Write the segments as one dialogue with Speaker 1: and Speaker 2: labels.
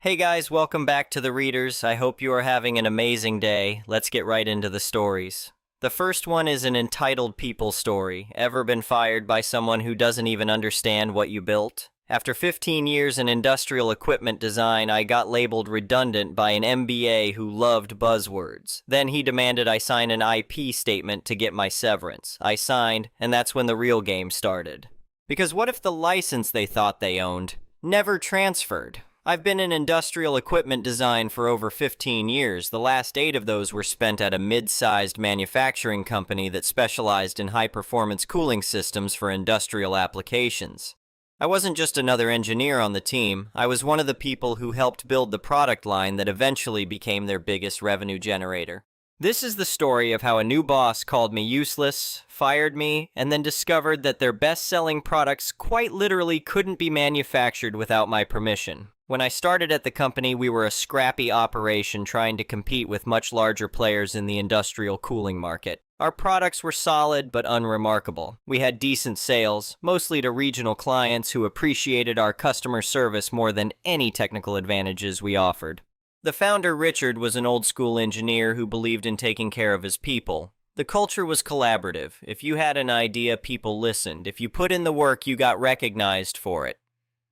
Speaker 1: Hey guys, welcome back to The Readers. I hope you are having an amazing day. Let's get right into the stories. The first one is an entitled people story. Ever been fired by someone who doesn't even understand what you built? After 15 years in industrial equipment design, I got labeled redundant by an MBA who loved buzzwords. Then he demanded I sign an IP statement to get my severance. I signed, and that's when the real game started. Because what if the license they thought they owned never transferred? I've been in industrial equipment design for over 15 years. The last 8 of those were spent at a mid-sized manufacturing company that specialized in high-performance cooling systems for industrial applications. I wasn't just another engineer on the team. I was one of the people who helped build the product line that eventually became their biggest revenue generator. This is the story of how a new boss called me useless, fired me, and then discovered that their best-selling products quite literally couldn't be manufactured without my permission. When I started at the company, we were a scrappy operation trying to compete with much larger players in the industrial cooling market. Our products were solid but unremarkable. We had decent sales, mostly to regional clients who appreciated our customer service more than any technical advantages we offered. The founder, Richard, was an old-school engineer who believed in taking care of his people. The culture was collaborative. If you had an idea, people listened. If you put in the work, you got recognized for it.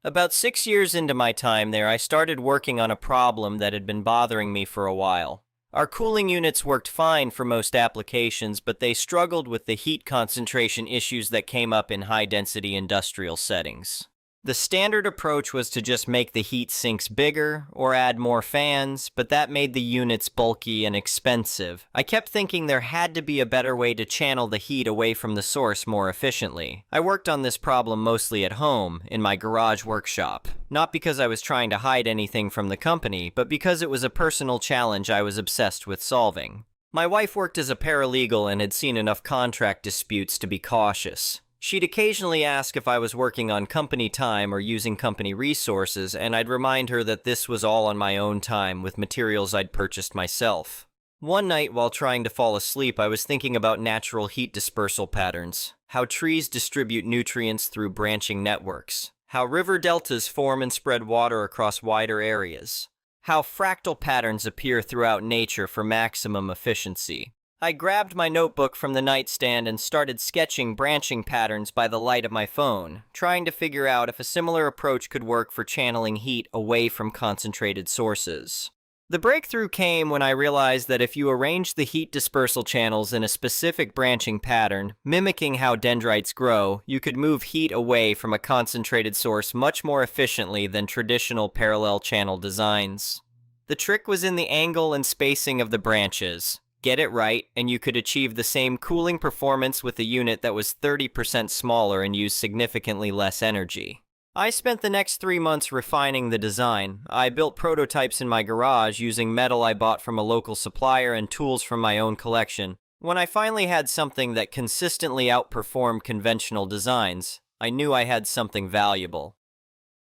Speaker 1: About 6 years into my time there, I started working on a problem that had been bothering me for a while. Our cooling units worked fine for most applications, but they struggled with the heat concentration issues that came up in high-density industrial settings. The standard approach was to just make the heat sinks bigger or add more fans, but that made the units bulky and expensive. I kept thinking there had to be a better way to channel the heat away from the source more efficiently. I worked on this problem mostly at home, in my garage workshop. Not because I was trying to hide anything from the company, but because it was a personal challenge I was obsessed with solving. My wife worked as a paralegal and had seen enough contract disputes to be cautious. She'd occasionally ask if I was working on company time or using company resources, and I'd remind her that this was all on my own time with materials I'd purchased myself. One night while trying to fall asleep, I was thinking about natural heat dispersal patterns, how trees distribute nutrients through branching networks, how river deltas form and spread water across wider areas, how fractal patterns appear throughout nature for maximum efficiency. I grabbed my notebook from the nightstand and started sketching branching patterns by the light of my phone, trying to figure out if a similar approach could work for channeling heat away from concentrated sources. The breakthrough came when I realized that if you arrange the heat dispersal channels in a specific branching pattern, mimicking how dendrites grow, you could move heat away from a concentrated source much more efficiently than traditional parallel channel designs. The trick was in the angle and spacing of the branches. Get it right, and you could achieve the same cooling performance with a unit that was 30% smaller and used significantly less energy. I spent the next 3 months refining the design. I built prototypes in my garage using metal I bought from a local supplier and tools from my own collection. When I finally had something that consistently outperformed conventional designs, I knew I had something valuable.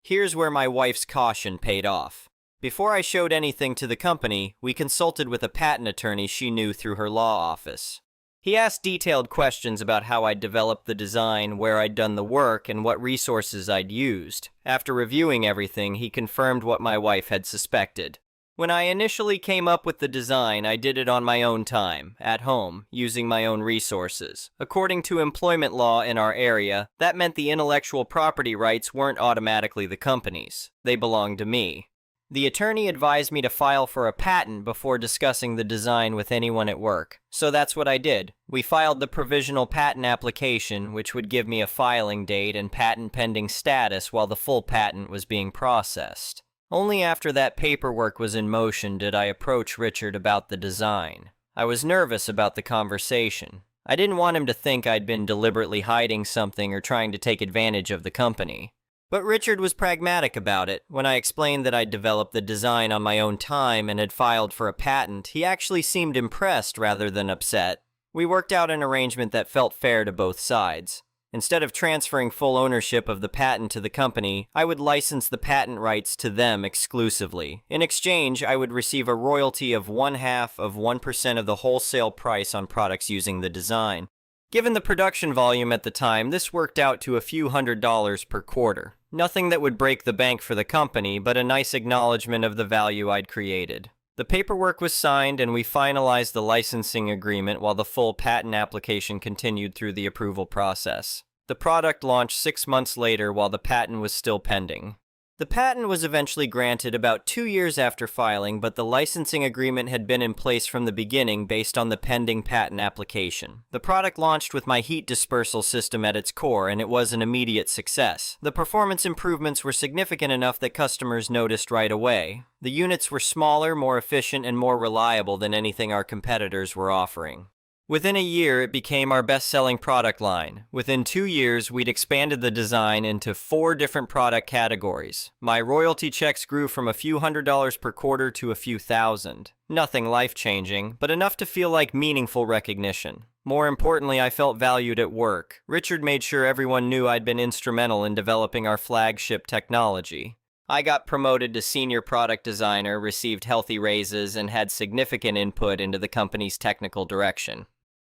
Speaker 1: Here's where my wife's caution paid off. Before I showed anything to the company, we consulted with a patent attorney she knew through her law office. He asked detailed questions about how I'd developed the design, where I'd done the work, and what resources I'd used. After reviewing everything, he confirmed what my wife had suspected. When I initially came up with the design, I did it on my own time, at home, using my own resources. According to employment law in our area, that meant the intellectual property rights weren't automatically the company's. They belonged to me. The attorney advised me to file for a patent before discussing the design with anyone at work, so that's what I did. We filed the provisional patent application, which would give me a filing date and patent pending status while the full patent was being processed. Only after that paperwork was in motion did I approach Richard about the design. I was nervous about the conversation. I didn't want him to think I'd been deliberately hiding something or trying to take advantage of the company. But Richard was pragmatic about it. When I explained that I'd developed the design on my own time and had filed for a patent, he actually seemed impressed rather than upset. We worked out an arrangement that felt fair to both sides. Instead of transferring full ownership of the patent to the company, I would license the patent rights to them exclusively. In exchange, I would receive a royalty of 0.5% of the wholesale price on products using the design. Given the production volume at the time, this worked out to a few $100s per quarter. Nothing that would break the bank for the company, but a nice acknowledgement of the value I'd created. The paperwork was signed and we finalized the licensing agreement while the full patent application continued through the approval process. The product launched 6 months later while the patent was still pending. The patent was eventually granted about 2 years after filing, but the licensing agreement had been in place from the beginning based on the pending patent application. The product launched with my heat dispersal system at its core, and it was an immediate success. The performance improvements were significant enough that customers noticed right away. The units were smaller, more efficient, and more reliable than anything our competitors were offering. Within a year, it became our best-selling product line. Within 2 years, we'd expanded the design into 4 different product categories. My royalty checks grew from a few $100s per quarter to a few thousand. Nothing life-changing, but enough to feel like meaningful recognition. More importantly, I felt valued at work. Richard made sure everyone knew I'd been instrumental in developing our flagship technology. I got promoted to senior product designer, received healthy raises, and had significant input into the company's technical direction.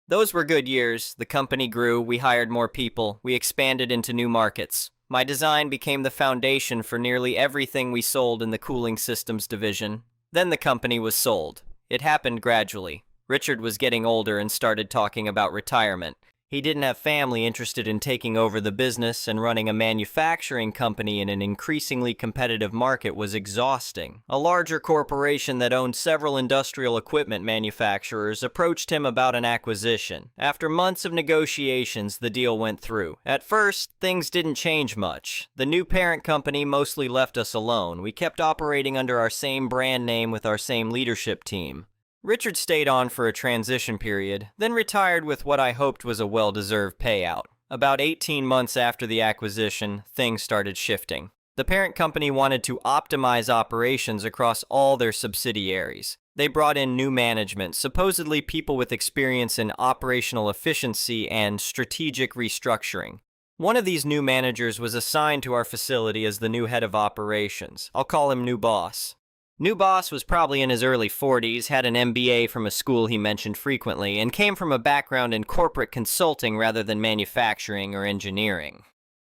Speaker 1: Those were good years. The company grew, we hired more people, we expanded into new markets. My design became the foundation for nearly everything we sold in the cooling systems division. Then the company was sold. It happened gradually. Richard was getting older and started talking about retirement. He didn't have family interested in taking over the business, and running a manufacturing company in an increasingly competitive market was exhausting. A larger corporation that owned several industrial equipment manufacturers approached him about an acquisition. After months of negotiations, the deal went through. At first, things didn't change much. The new parent company mostly left us alone. We kept operating under our same brand name with our same leadership team. Richard stayed on for a transition period, then retired with what I hoped was a well-deserved payout. About 18 months after the acquisition, things started shifting. The parent company wanted to optimize operations across all their subsidiaries. They brought in new management, supposedly people with experience in operational efficiency and strategic restructuring. One of these new managers was assigned to our facility as the new head of operations. I'll call him New Boss. New Boss was probably in his early 40s, had an MBA from a school he mentioned frequently, and came from a background in corporate consulting rather than manufacturing or engineering.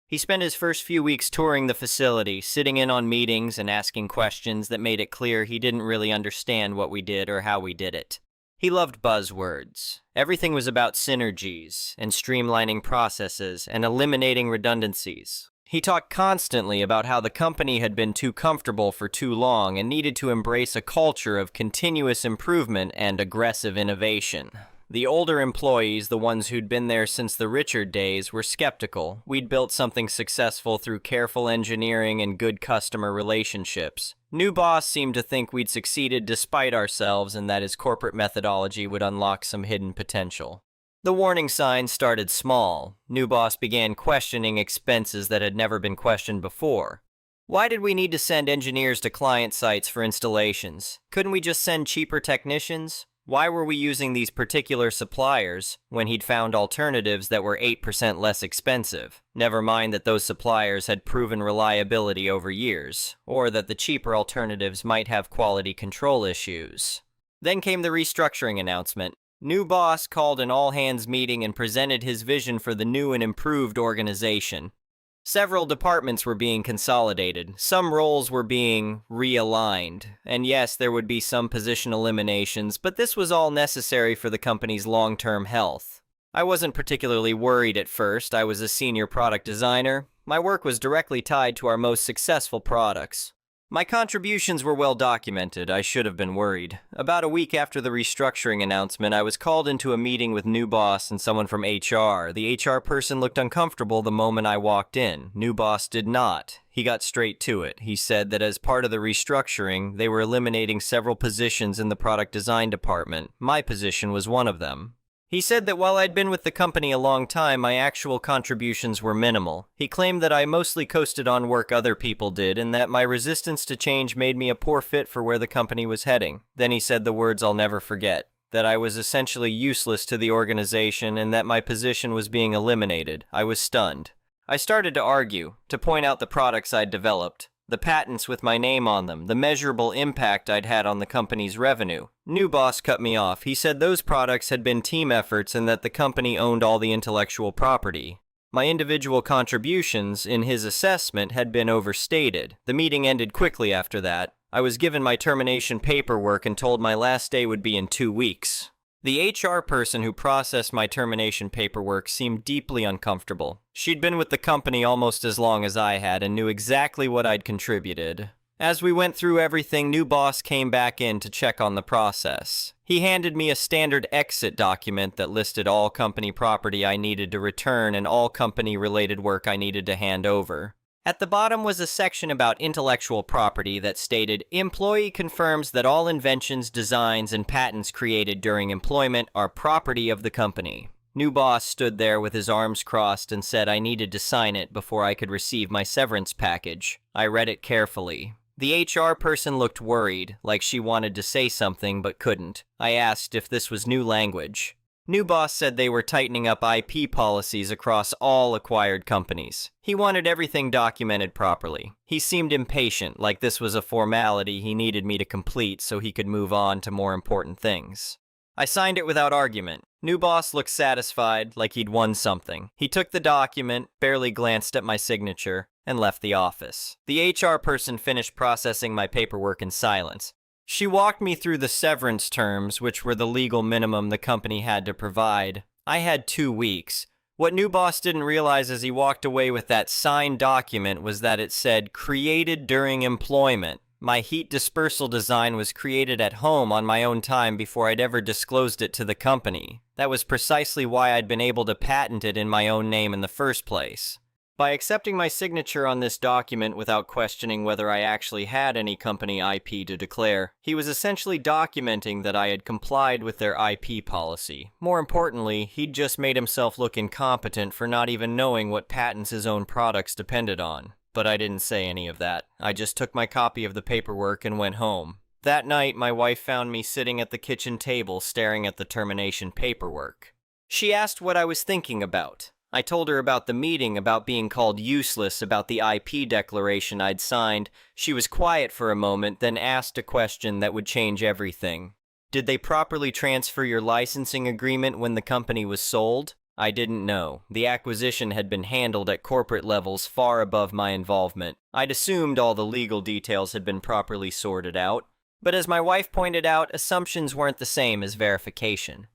Speaker 1: He spent his first few weeks touring the facility, sitting in on meetings and asking questions that made it clear he didn't really understand what we did or how we did it. He loved buzzwords. Everything was about synergies and streamlining processes and eliminating redundancies. He talked constantly about how the company had been too comfortable for too long and needed to embrace a culture of continuous improvement and aggressive innovation. The older employees, the ones who'd been there since the Richard days, were skeptical. We'd built something successful through careful engineering and good customer relationships. New Boss seemed to think we'd succeeded despite ourselves and that his corporate methodology would unlock some hidden potential. The warning signs started small. New Boss began questioning expenses that had never been questioned before. Why did we need to send engineers to client sites for installations? Couldn't we just send cheaper technicians? Why were we using these particular suppliers when he'd found alternatives that were 8% less expensive? Never mind that those suppliers had proven reliability over years, or that the cheaper alternatives might have quality control issues. Then came the restructuring announcement. New Boss called an all-hands meeting and presented his vision for the new and improved organization. Several departments were being consolidated, some roles were being realigned, and yes, there would be some position eliminations, but this was all necessary for the company's long-term health. I wasn't particularly worried at first. I was a senior product designer. My work was directly tied to our most successful products. My contributions were well documented. I should have been worried. About a week after the restructuring announcement, I was called into a meeting with New Boss and someone from HR. The HR person looked uncomfortable the moment I walked in. New Boss did not. He got straight to it. He said that as part of the restructuring, they were eliminating several positions in the product design department. My position was one of them. He said that while I'd been with the company a long time, my actual contributions were minimal. He claimed that I mostly coasted on work other people did, and that my resistance to change made me a poor fit for where the company was heading. Then he said the words I'll never forget, that I was essentially useless to the organization and that my position was being eliminated. I was stunned. I started to argue, to point out the products I'd developed, the patents with my name on them, the measurable impact I'd had on the company's revenue. New Boss cut me off. He said those products had been team efforts and that the company owned all the intellectual property. My individual contributions in his assessment had been overstated. The meeting ended quickly after that. I was given my termination paperwork and told my last day would be in 2 weeks. The HR person who processed my termination paperwork seemed deeply uncomfortable. She'd been with the company almost as long as I had and knew exactly what I'd contributed. As we went through everything, new boss came back in to check on the process. He handed me a standard exit document that listed all company property I needed to return and all company-related work I needed to hand over. At the bottom was a section about intellectual property that stated, "Employee confirms that all inventions, designs, and patents created during employment are property of the company." New boss stood there with his arms crossed and said I needed to sign it before I could receive my severance package. I read it carefully. The HR person looked worried, like she wanted to say something but couldn't. I asked if this was new language. New boss said they were tightening up IP policies across all acquired companies. He wanted everything documented properly. He seemed impatient, like this was a formality he needed me to complete so he could move on to more important things. I signed it without argument. New boss looked satisfied, like he'd won something. He took the document, barely glanced at my signature, and left the office. The HR person finished processing my paperwork in silence. She walked me through the severance terms, which were the legal minimum the company had to provide. I had 2 weeks. What new boss didn't realize as he walked away with that signed document was that it said, "Created during employment." My heat dispersal design was created at home on my own time before I'd ever disclosed it to the company. That was precisely why I'd been able to patent it in my own name in the first place. By accepting my signature on this document without questioning whether I actually had any company IP to declare, he was essentially documenting that I had complied with their IP policy. More importantly, he'd just made himself look incompetent for not even knowing what patents his own products depended on. But I didn't say any of that. I just took my copy of the paperwork and went home. That night, my wife found me sitting at the kitchen table staring at the termination paperwork. She asked what I was thinking about. I told her about the meeting, about being called useless, about the IP declaration I'd signed. She was quiet for a moment, then asked a question that would change everything. Did they properly transfer your licensing agreement when the company was sold? I didn't know. The acquisition had been handled at corporate levels far above my involvement. I'd assumed all the legal details had been properly sorted out. But as my wife pointed out, assumptions weren't the same as verification.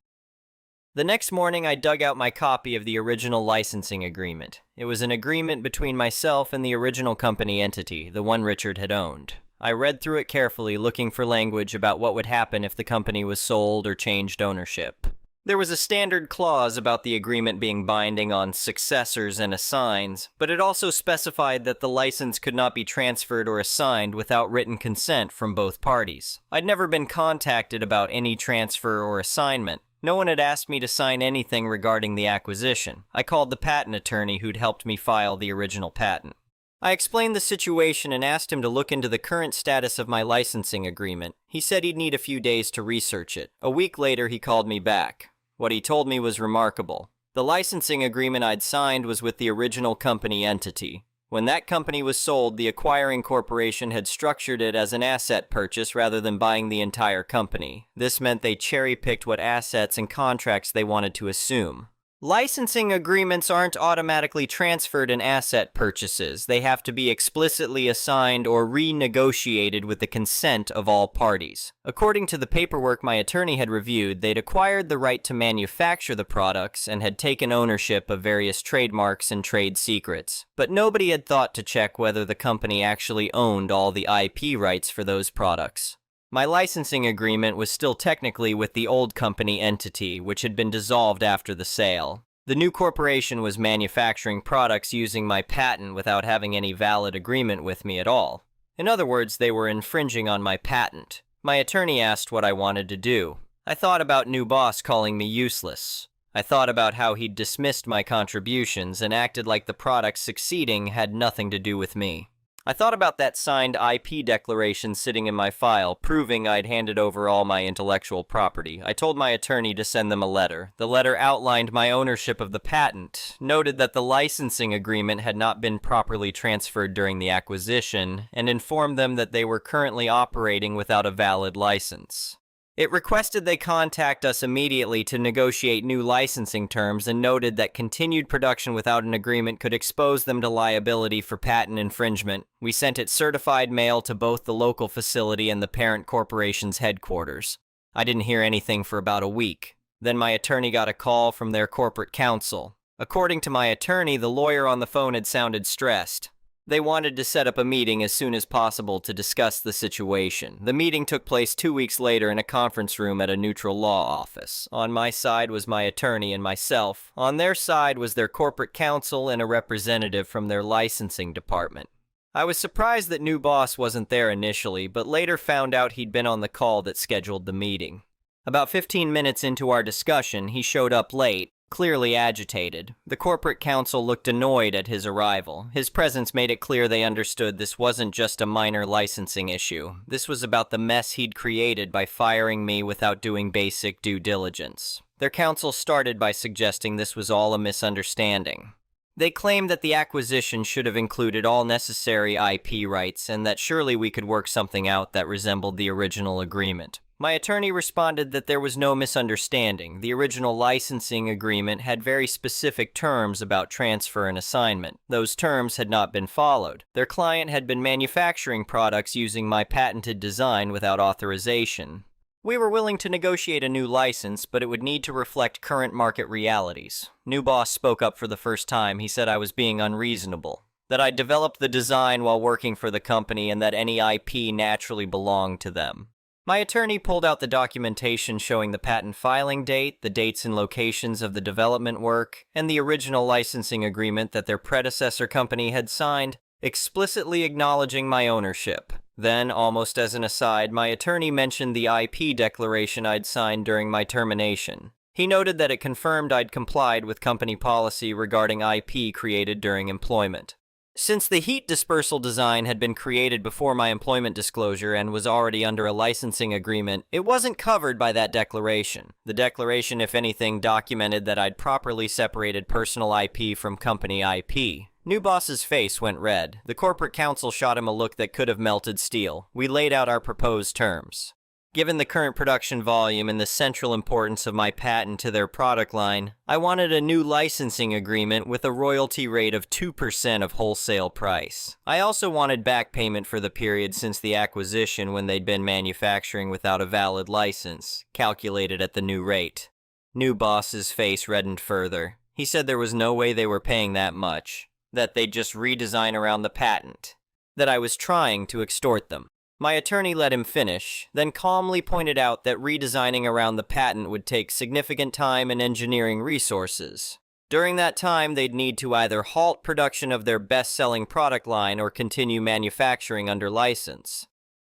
Speaker 1: The next morning, I dug out my copy of the original licensing agreement. It was an agreement between myself and the original company entity, the one Richard had owned. I read through it carefully, looking for language about what would happen if the company was sold or changed ownership. There was a standard clause about the agreement being binding on successors and assigns, but it also specified that the license could not be transferred or assigned without written consent from both parties. I'd never been contacted about any transfer or assignment. No one had asked me to sign anything regarding the acquisition. I called the patent attorney who'd helped me file the original patent. I explained the situation and asked him to look into the current status of my licensing agreement. He said he'd need a few days to research it. A week later, he called me back. What he told me was remarkable. The licensing agreement I'd signed was with the original company entity. When that company was sold, the acquiring corporation had structured it as an asset purchase rather than buying the entire company. This meant they cherry-picked what assets and contracts they wanted to assume. Licensing agreements aren't automatically transferred in asset purchases. They have to be explicitly assigned or renegotiated with the consent of all parties. According to the paperwork my attorney had reviewed, they'd acquired the right to manufacture the products and had taken ownership of various trademarks and trade secrets. But nobody had thought to check whether the company actually owned all the IP rights for those products. My licensing agreement was still technically with the old company entity, which had been dissolved after the sale. The new corporation was manufacturing products using my patent without having any valid agreement with me at all. In other words, they were infringing on my patent. My attorney asked what I wanted to do. I thought about new boss calling me useless. I thought about how he'd dismissed my contributions and acted like the products succeeding had nothing to do with me. I thought about that signed IP declaration sitting in my file, proving I'd handed over all my intellectual property. I told my attorney to send them a letter. The letter outlined my ownership of the patent, noted that the licensing agreement had not been properly transferred during the acquisition, and informed them that they were currently operating without a valid license. It requested they contact us immediately to negotiate new licensing terms and noted that continued production without an agreement could expose them to liability for patent infringement. We sent it certified mail to both the local facility and the parent corporation's headquarters. I didn't hear anything for about a week. Then my attorney got a call from their corporate counsel. According to my attorney, the lawyer on the phone had sounded stressed. They wanted to set up a meeting as soon as possible to discuss the situation. The meeting took place 2 weeks later in a conference room at a neutral law office. On my side was my attorney and myself. On their side was their corporate counsel and a representative from their licensing department. I was surprised that new boss wasn't there initially, but later found out he'd been on the call that scheduled the meeting. About 15 minutes into our discussion, he showed up late, clearly agitated. The corporate counsel looked annoyed at his arrival. His presence made it clear they understood this wasn't just a minor licensing issue. This was about the mess he'd created by firing me without doing basic due diligence. Their counsel started by suggesting this was all a misunderstanding. They claimed that the acquisition should have included all necessary IP rights and that surely we could work something out that resembled the original agreement. My attorney responded that there was no misunderstanding. The original licensing agreement had very specific terms about transfer and assignment. Those terms had not been followed. Their client had been manufacturing products using my patented design without authorization. We were willing to negotiate a new license, but it would need to reflect current market realities. New boss spoke up for the first time. He said I was being unreasonable, that I'd developed the design while working for the company and that any IP naturally belonged to them. My attorney pulled out the documentation showing the patent filing date, the dates and locations of the development work, and the original licensing agreement that their predecessor company had signed, explicitly acknowledging my ownership. Then, almost as an aside, my attorney mentioned the IP declaration I'd signed during my termination. He noted that it confirmed I'd complied with company policy regarding IP created during employment. Since the heat dispersal design had been created before my employment disclosure and was already under a licensing agreement, it wasn't covered by that declaration. The declaration, if anything, documented that I'd properly separated personal IP from company IP. New boss's face went red. The corporate counsel shot him a look that could have melted steel. We laid out our proposed terms. Given the current production volume and the central importance of my patent to their product line, I wanted a new licensing agreement with a royalty rate of 2% of wholesale price. I also wanted back payment for the period since the acquisition when they'd been manufacturing without a valid license, calculated at the new rate. New boss's face reddened further. He said there was no way they were paying that much, that they'd just redesign around the patent, that I was trying to extort them. My attorney let him finish, then calmly pointed out that redesigning around the patent would take significant time and engineering resources. During that time, they'd need to either halt production of their best-selling product line or continue manufacturing under license.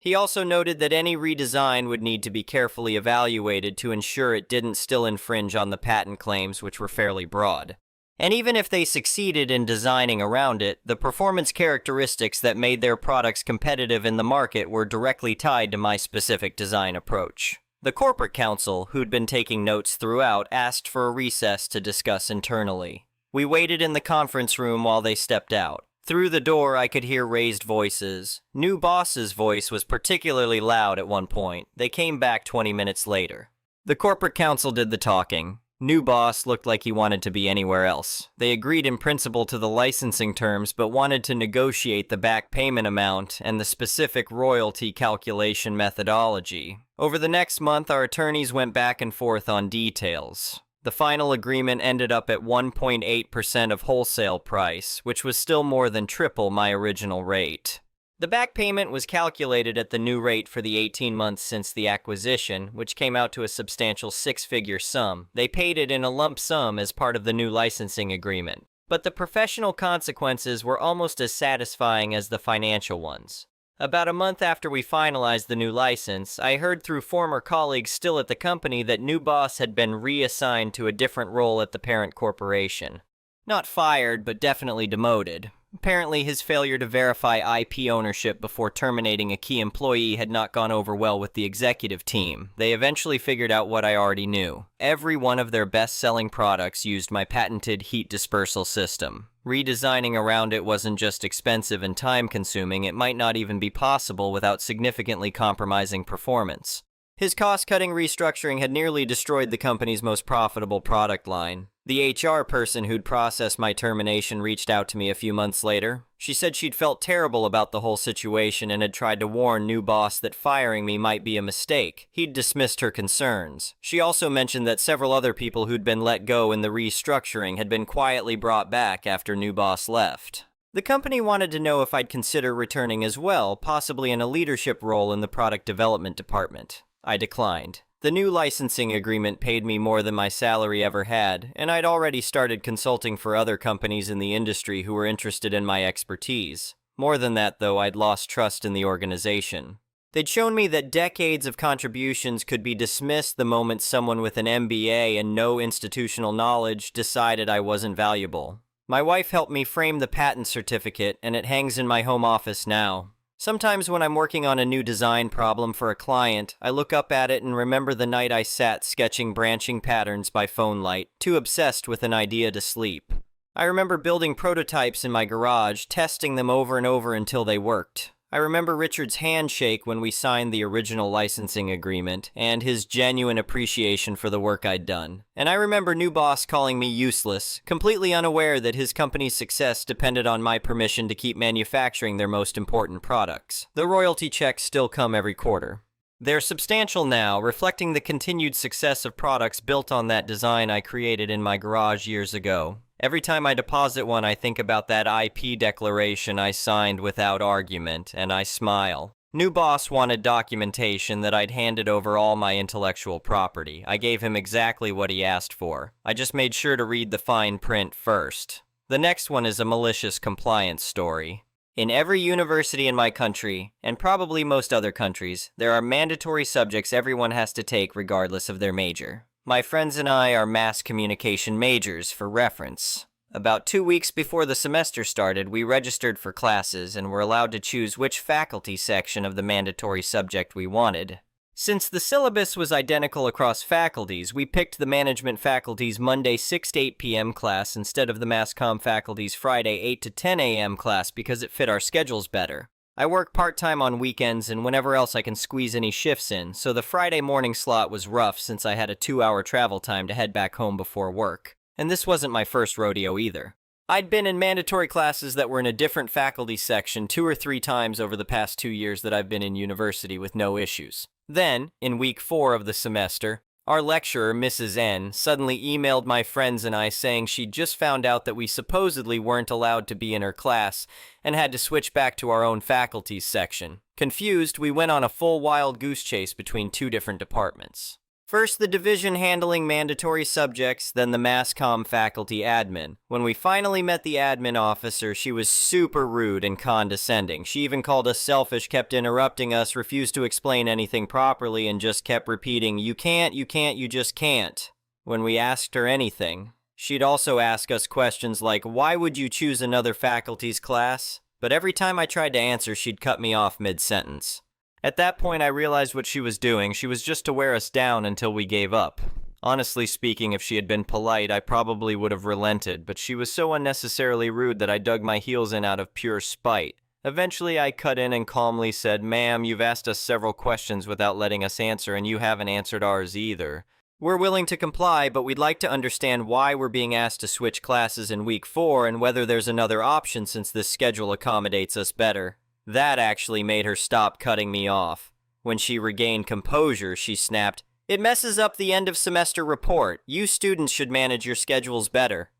Speaker 1: He also noted that any redesign would need to be carefully evaluated to ensure it didn't still infringe on the patent claims, which were fairly broad. And even if they succeeded in designing around it, the performance characteristics that made their products competitive in the market were directly tied to my specific design approach. The corporate counsel, who'd been taking notes throughout, asked for a recess to discuss internally. We waited in the conference room while they stepped out. Through the door, I could hear raised voices. New boss's voice was particularly loud at one point. They came back 20 minutes later. The corporate counsel did the talking. New boss looked like he wanted to be anywhere else. They agreed in principle to the licensing terms, but wanted to negotiate the back payment amount and the specific royalty calculation methodology. Over the next month, our attorneys went back and forth on details. The final agreement ended up at 1.8% of wholesale price, which was still more than triple my original rate. The back payment was calculated at the new rate for the 18 months since the acquisition, which came out to a substantial six-figure sum. They paid it in a lump sum as part of the new licensing agreement. But the professional consequences were almost as satisfying as the financial ones. About a month after we finalized the new license, I heard through former colleagues still at the company that new boss had been reassigned to a different role at the parent corporation. Not fired, but definitely demoted. Apparently, his failure to verify IP ownership before terminating a key employee had not gone over well with the executive team. They eventually figured out what I already knew. Every one of their best-selling products used my patented heat dispersal system. Redesigning around it wasn't just expensive and time-consuming, it might not even be possible without significantly compromising performance. His cost-cutting restructuring had nearly destroyed the company's most profitable product line. The HR person who'd processed my termination reached out to me a few months later. She said she'd felt terrible about the whole situation and had tried to warn new boss that firing me might be a mistake. He'd dismissed her concerns. She also mentioned that several other people who'd been let go in the restructuring had been quietly brought back after new boss left. The company wanted to know if I'd consider returning as well, possibly in a leadership role in the product development department. I declined. The new licensing agreement paid me more than my salary ever had, and I'd already started consulting for other companies in the industry who were interested in my expertise. More than that, though, I'd lost trust in the organization. They'd shown me that decades of contributions could be dismissed the moment someone with an MBA and no institutional knowledge decided I wasn't valuable. My wife helped me frame the patent certificate, and it hangs in my home office now. Sometimes when I'm working on a new design problem for a client, I look up at it and remember the night I sat sketching branching patterns by phone light, too obsessed with an idea to sleep. I remember building prototypes in my garage, testing them over and over until they worked. I remember Richard's handshake when we signed the original licensing agreement, and his genuine appreciation for the work I'd done. And I remember new boss calling me useless, completely unaware that his company's success depended on my permission to keep manufacturing their most important products. The royalty checks still come every quarter. They're substantial now, reflecting the continued success of products built on that design I created in my garage years ago. Every time I deposit one, I think about that IP declaration I signed without argument, and I smile. New boss wanted documentation that I'd handed over all my intellectual property. I gave him exactly what he asked for. I just made sure to read the fine print first. The next one is a malicious compliance story. In every university in my country, and probably most other countries, there are mandatory subjects everyone has to take regardless of their major. My friends and I are mass communication majors for reference. About 2 weeks before the semester started, we registered for classes and were allowed to choose which faculty section of the mandatory subject we wanted. Since the syllabus was identical across faculties, we picked the management faculty's Monday 6 to 8 p.m. class instead of the mass comm faculty's Friday 8 to 10 a.m. class because it fit our schedules better. I work part-time on weekends and whenever else I can squeeze any shifts in, so the Friday morning slot was rough since I had a 2-hour travel time to head back home before work. And this wasn't my first rodeo either. I'd been in mandatory classes that were in a different faculty section 2 or 3 times over the past 2 years that I've been in university with no issues. Then, in week 4 of the semester, our lecturer, Mrs. N, suddenly emailed my friends and I saying she'd just found out that we supposedly weren't allowed to be in her class and had to switch back to our own faculty's section. Confused, we went on a full wild goose chase between 2 different departments. First the division handling mandatory subjects, then the mass comm faculty admin. When we finally met the admin officer, she was super rude and condescending. She even called us selfish, kept interrupting us, refused to explain anything properly, and just kept repeating, you can't, you just can't. When we asked her anything, she'd also ask us questions like, why would you choose another faculty's class? But every time I tried to answer, she'd cut me off mid-sentence. At that point, I realized what she was doing. She was just to wear us down until we gave up. Honestly speaking, if she had been polite, I probably would have relented, but she was so unnecessarily rude that I dug my heels in out of pure spite. Eventually, I cut in and calmly said, ma'am, you've asked us several questions without letting us answer, and you haven't answered ours either. We're willing to comply, but we'd like to understand why we're being asked to switch classes in week 4 and whether there's another option since this schedule accommodates us better. That actually made her stop cutting me off. When she regained composure, she snapped, it messes up the end of semester report. You students should manage your schedules better.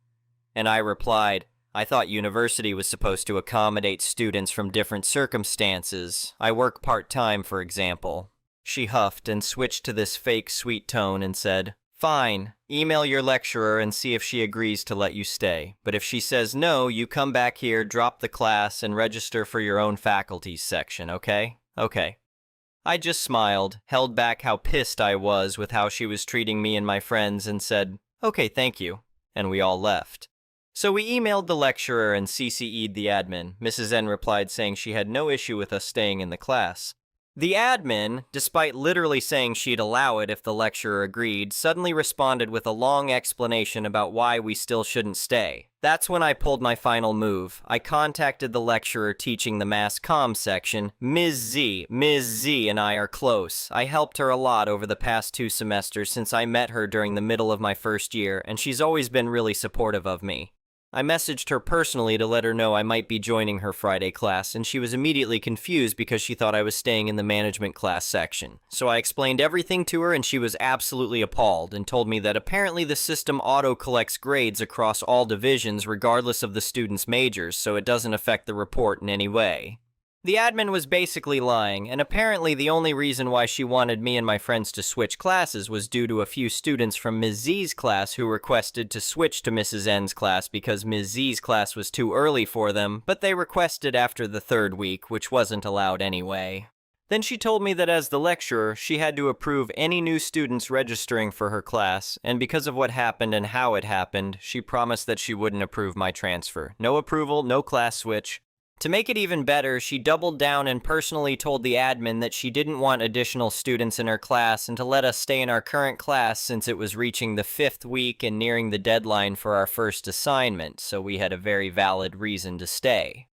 Speaker 1: And I replied, I thought university was supposed to accommodate students from different circumstances. I work part-time, for example. She huffed and switched to this fake sweet tone and said, fine, email your lecturer and see if she agrees to let you stay. But if she says no, you come back here, drop the class, and register for your own faculty's section, okay? Okay. I just smiled, held back how pissed I was with how she was treating me and my friends, and said, okay, thank you. And we all left. So we emailed the lecturer and CC'd the admin. Mrs. N replied saying she had no issue with us staying in the class. The admin, despite literally saying she'd allow it if the lecturer agreed, suddenly responded with a long explanation about why we still shouldn't stay. That's when I pulled my final move. I contacted the lecturer teaching the mass comm section, Ms. Z. Ms. Z and I are close. I helped her a lot over the past 2 semesters since I met her during the middle of my first year, and she's always been really supportive of me. I messaged her personally to let her know I might be joining her Friday class, and she was immediately confused because she thought I was staying in the management class section. So I explained everything to her, and she was absolutely appalled and told me that apparently the system auto-collects grades across all divisions regardless of the student's majors, so it doesn't affect the report in any way. The admin was basically lying, and apparently the only reason why she wanted me and my friends to switch classes was due to a few students from Ms. Z's class who requested to switch to Mrs. N's class because Ms. Z's class was too early for them, but they requested after the 3rd week, which wasn't allowed anyway. Then she told me that as the lecturer, she had to approve any new students registering for her class, and because of what happened and how it happened, she promised that she wouldn't approve my transfer. No approval, no class switch. To make it even better, she doubled down and personally told the admin that she didn't want additional students in her class and to let us stay in our current class since it was reaching the 5th week and nearing the deadline for our first assignment, so we had a very valid reason to stay.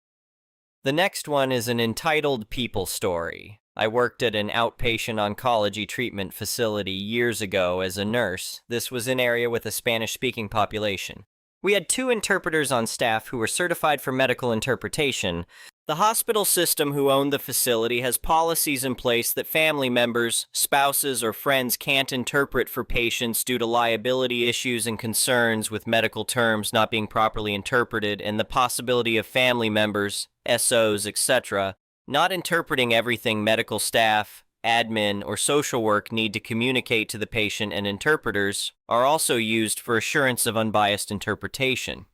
Speaker 1: The next one is an entitled people story. I worked at an outpatient oncology treatment facility years ago as a nurse. This was an area with a Spanish-speaking population. We had 2 interpreters on staff who were certified for medical interpretation. The hospital system who owned the facility has policies in place that family members, spouses, or friends can't interpret for patients due to liability issues and concerns with medical terms not being properly interpreted and the possibility of family members, SOs, etc., not interpreting everything medical staff, admin, or social work need to communicate to the patient, and interpreters are also used for assurance of unbiased interpretation.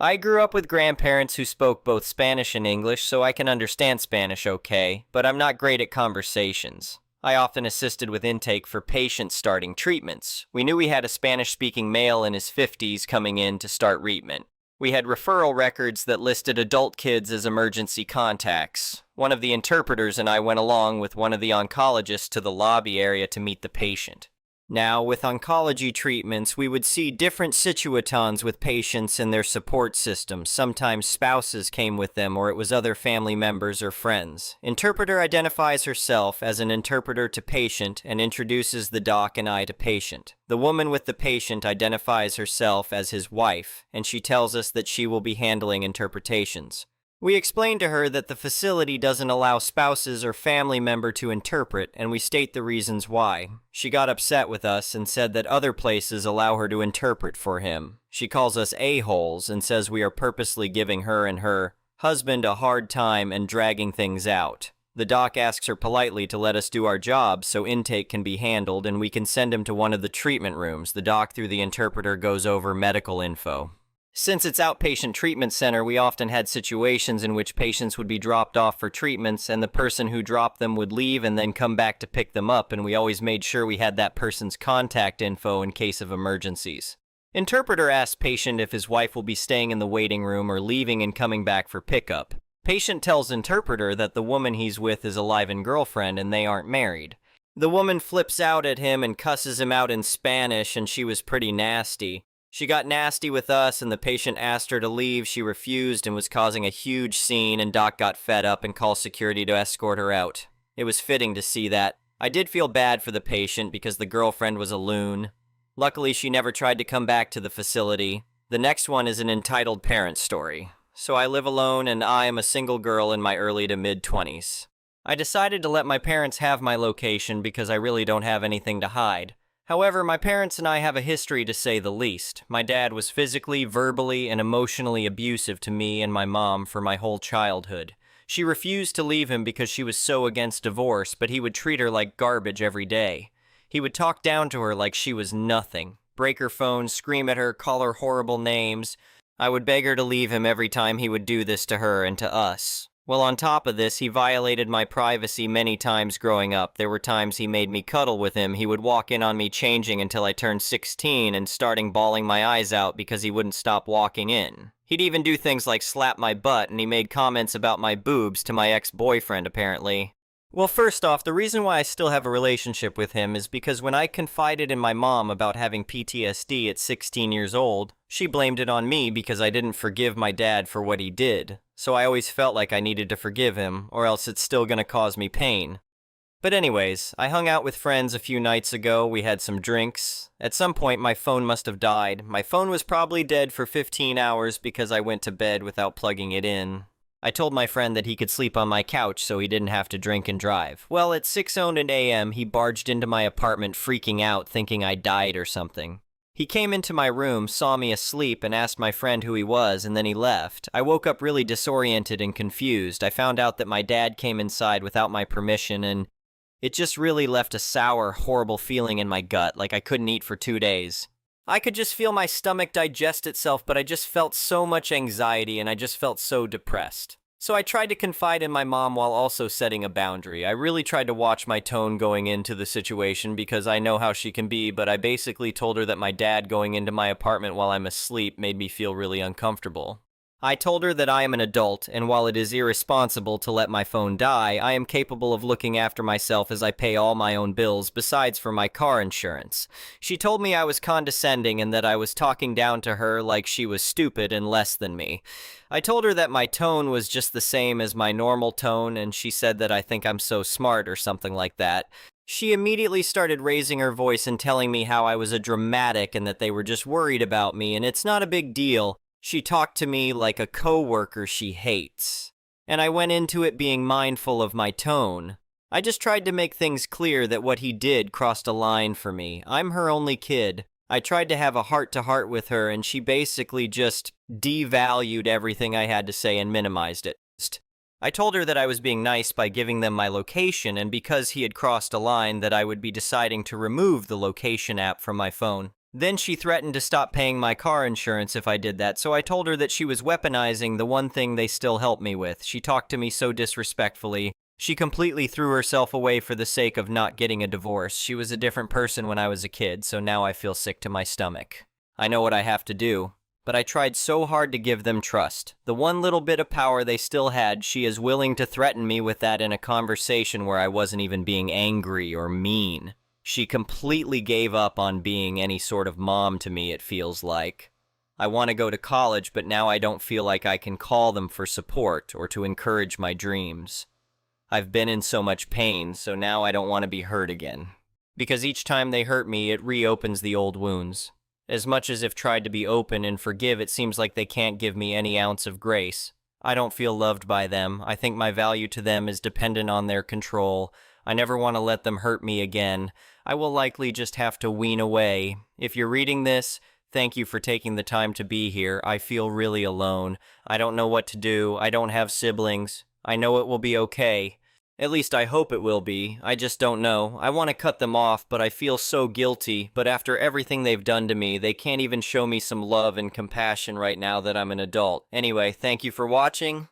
Speaker 1: I grew up with grandparents who spoke both Spanish and English, so I can understand Spanish okay, but I'm not great at conversations. I often assisted with intake for patients starting treatments. We knew we had a Spanish-speaking male in his 50s coming in to start treatment. We had referral records that listed adult kids as emergency contacts. One of the interpreters and I went along with one of the oncologists to the lobby area to meet the patient. Now, with oncology treatments, we would see different situatons with patients and their support systems. Sometimes spouses came with them, or it was other family members or friends. Interpreter identifies herself as an interpreter to patient and introduces the doc and I to patient. The woman with the patient identifies herself as his wife, and she tells us that she will be handling interpretations. We explain to her that the facility doesn't allow spouses or family member to interpret, and we state the reasons why. She got upset with us and said that other places allow her to interpret for him. She calls us a-holes and says we are purposely giving her and her husband a hard time and dragging things out. The doc asks her politely to let us do our job so intake can be handled and we can send him to one of the treatment rooms. The doc through the interpreter goes over medical info. Since it's outpatient treatment center, we often had situations in which patients would be dropped off for treatments and the person who dropped them would leave and then come back to pick them up, and we always made sure we had that person's contact info in case of emergencies. Interpreter asks patient if his wife will be staying in the waiting room or leaving and coming back for pickup. Patient tells interpreter that the woman he's with is a live-in girlfriend and they aren't married. The woman flips out at him and cusses him out in Spanish, and she was pretty nasty. She got nasty with us and the patient asked her to leave. She refused and was causing a huge scene, and doc got fed up and called security to escort her out. It was fitting to see that. I did feel bad for the patient because the girlfriend was a loon. Luckily, she never tried to come back to the facility. The next one is an entitled parent story. So I live alone and I am a single girl in my early to mid-20s. I decided to let my parents have my location because I really don't have anything to hide. However, my parents and I have a history to say the least. My dad was physically, verbally, and emotionally abusive to me and my mom for my whole childhood. She refused to leave him because she was so against divorce, but he would treat her like garbage every day. He would talk down to her like she was nothing, break her phone, scream at her, call her horrible names. I would beg her to leave him every time he would do this to her and to us. Well, on top of this, he violated my privacy many times growing up. There were times he made me cuddle with him. He would walk in on me changing until I turned 16 and starting bawling my eyes out because he wouldn't stop walking in. He'd even do things like slap my butt, and he made comments about my boobs to my ex-boyfriend, apparently. Well, first off, the reason why I still have a relationship with him is because when I confided in my mom about having PTSD at 16 years old, she blamed it on me because I didn't forgive my dad for what he did. So I always felt like I needed to forgive him, or else it's still gonna cause me pain. But anyways, I hung out with friends a few nights ago, we had some drinks. At some point my phone must have died. My phone was probably dead for 15 hours because I went to bed without plugging it in. I told my friend that he could sleep on my couch so he didn't have to drink and drive. Well, at 6:00 a.m. he barged into my apartment freaking out thinking I died or something. He came into my room, saw me asleep, and asked my friend who he was, and then he left. I woke up really disoriented and confused. I found out that my dad came inside without my permission, and it just really left a sour, horrible feeling in my gut, like I couldn't eat for 2 days. I could just feel my stomach digest itself, but I just felt so much anxiety and I just felt so depressed. So I tried to confide in my mom while also setting a boundary. I really tried to watch my tone going into the situation because I know how she can be, but I basically told her that my dad going into my apartment while I'm asleep made me feel really uncomfortable. I told her that I am an adult, and while it is irresponsible to let my phone die, I am capable of looking after myself as I pay all my own bills besides for my car insurance. She told me I was condescending and that I was talking down to her like she was stupid and less than me. I told her that my tone was just the same as my normal tone, and she said that I think I'm so smart or something like that. She immediately started raising her voice and telling me how I was a dramatic and that they were just worried about me, and it's not a big deal. She talked to me like a coworker she hates. And I went into it being mindful of my tone. I just tried to make things clear that what he did crossed a line for me. I'm her only kid. I tried to have a heart-to-heart with her, and she basically just devalued everything I had to say and minimized it. I told her that I was being nice by giving them my location, and because he had crossed a line that I would be deciding to remove the location app from my phone. Then she threatened to stop paying my car insurance if I did that, so I told her that she was weaponizing the one thing they still help me with. She talked to me so disrespectfully. She completely threw herself away for the sake of not getting a divorce. She was a different person when I was a kid, so now I feel sick to my stomach. I know what I have to do, but I tried so hard to give them trust. The one little bit of power they still had, she is willing to threaten me with that in a conversation where I wasn't even being angry or mean. She completely gave up on being any sort of mom to me, it feels like. I want to go to college, but now I don't feel like I can call them for support or to encourage my dreams. I've been in so much pain, so now I don't want to be hurt again. Because each time they hurt me, it reopens the old wounds. As much as I've tried to be open and forgive, it seems like they can't give me any ounce of grace. I don't feel loved by them. I think my value to them is dependent on their control. I never want to let them hurt me again. I will likely just have to wean away. If you're reading this, thank you for taking the time to be here. I feel really alone. I don't know what to do. I don't have siblings. I know it will be okay. At least I hope it will be. I just don't know. I want to cut them off, but I feel so guilty. But after everything they've done to me, they can't even show me some love and compassion right now that I'm an adult. Anyway, thank you for watching.